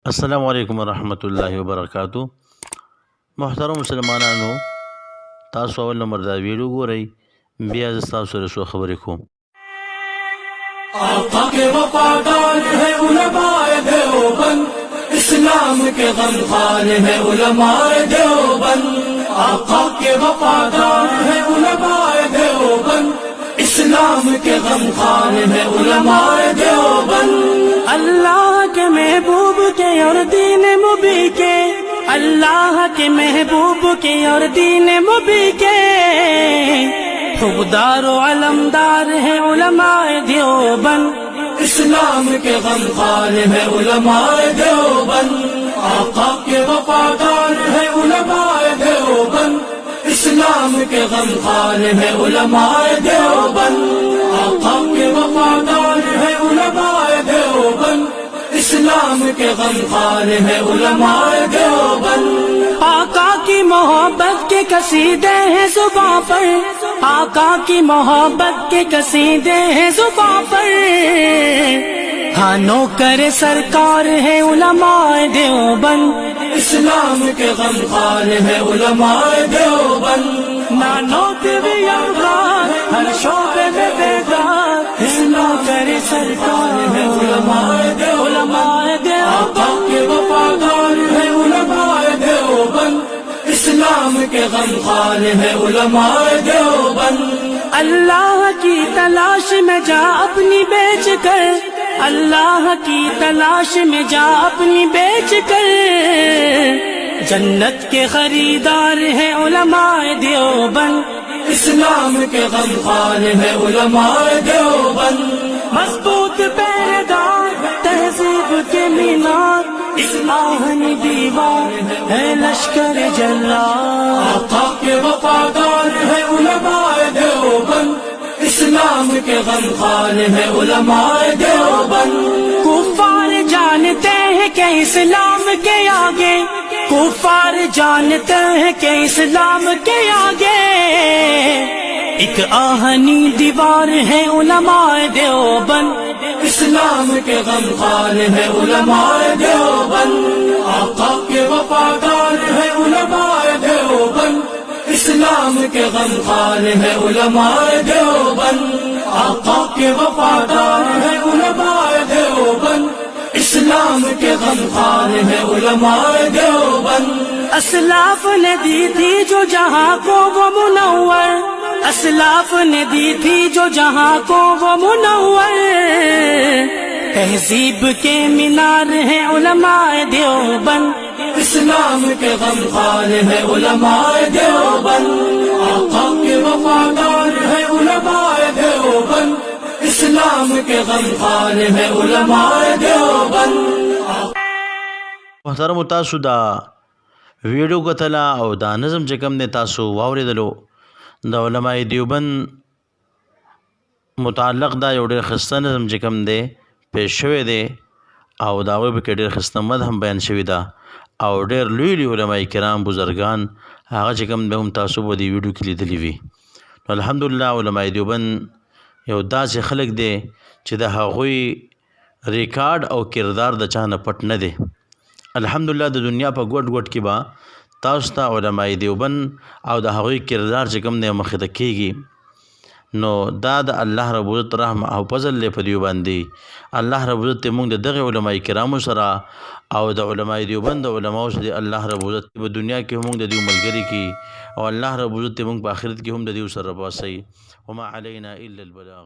السلام علیکم ورحمۃ اللہ وبرکاتہ. محترم مسلمانانو، تاسو اول نمبر دا ویډیو ګورئ، بیا زه تاسو سره څو خبرې کوم. آقا کے وفادار ہے علماء دیوبند، اسلام کے غمخوار ہے علماء دیوبند. آقا کے وفادار ہے علماء دیوبند، اسلام کے غمخوار ہے علماء دیوبند. اللہ کے محبوب کے اور دین مبی کے، اللہ کے محبوب کے اور دین مبی کے خوددار و علمدار ہے علماء دیوبند. اسلام کے غمخوار ہے علماء دیوبند. آقا کے وفادار ہے علماء دیوبند، اسلام کے غمخوار ہے علماء دیوبند. آقا کے وفادار ہے علماء دیوبند، اسلام کے غمخوار ہے علماء دیوبند. آقا کی محبت کے قصیدے ہیں زباں پر، آقا کی محبت کے قصیدے ہیں زباں پر. ہاں نوکر سرکار ہے علماء دیوبند، اسلام کے غمخوار ہے علماء دیوبند. نانو ہر شعبے میں بیدار، نوکر سرکار ہے علماء دیوبند. آقا کے وفادار ہے علماء دیوبند، اسلام کے غمخوار ہے علماء دیوبند. اللہ کی تلاش میں جا اپنی بیچ کر، اللہ کی تلاش میں جا اپنی بیچ کر جنت کے خریدار ہے علماء دیوبند. اسلام کے غمخوار ہے علماء دیوبند. مضبوط پہرےدار تہذیب کے مینار، آہنی دیوار ہے لشکر جلال. آقا کے وفادار ہے علماء دیوبند، اسلام کے غمخوار ہے علماء دیوبند. کفار جانتے ہیں کہ اسلام کے آگے، کفار جانتے ہیں کہ اسلام کے آگے ایک آہنی دیوار ہے علماء دیوبند. اسلام کے غمخوار ہے علماء دیوبند. آقا کے وفادار ہے علماء دیوبند، اسلام کے غمخوار ہے علماء دیوبند. آقا کے وفادار ہے علماء دیوبند، اسلام کے غمخوار ہے علماء دیوبند. اسلاف نے دی تھی جو جہاں کو وہ منور، اسلاف نے دی تھی جو جہاں کو وہ منور. تہذیب کے مینار ہے علماء دیوبند، اسلام کے غمخوار ہے علماء دیوبند. آقا کے وفادار ہے علماء دیوبند، اسلام کے غمخوار ہے علماء دیوبند. محترمو، تاسو دا ویډیو کتله او دا نظم چې کوم دی تاسو واورېدلو، د علماء دیوبند متعلق دا یو ډېر ښایسته نظم چې کوم دی پیش شوی دی او د هغوی پکې ډېر ښایسته مد هم بیان شوي ده او ډېر لوی لوی علماء کرام بزرګان هغه چې کوم دی هم تاسو به دې ویډیو کې لیدلي وي. نو الحمدلله علماء دیوبند یو داسې خلک دی چې د هغوی ریکارډ او کردار د چا نه پټ نه دی. الحمدلله د دنیا په ګوټ ګوټ کې به تاسو ته علماء دیوبند او د هغوی کردار چې کوم دی مخې ته کېږي. نو دا د الله رب العزت رحم او فضل دی په دیو باندې. الله رب العزت موږ د دغه علماء کرامو سره او د علماء دیوبند د علماو سره الله رب العزت په دنیا کې موږ د دیو ملګري کړي او الله رب العزت موږ په آخرت کې هم د دیو سره راباسي. وما علینا الا البلاغ.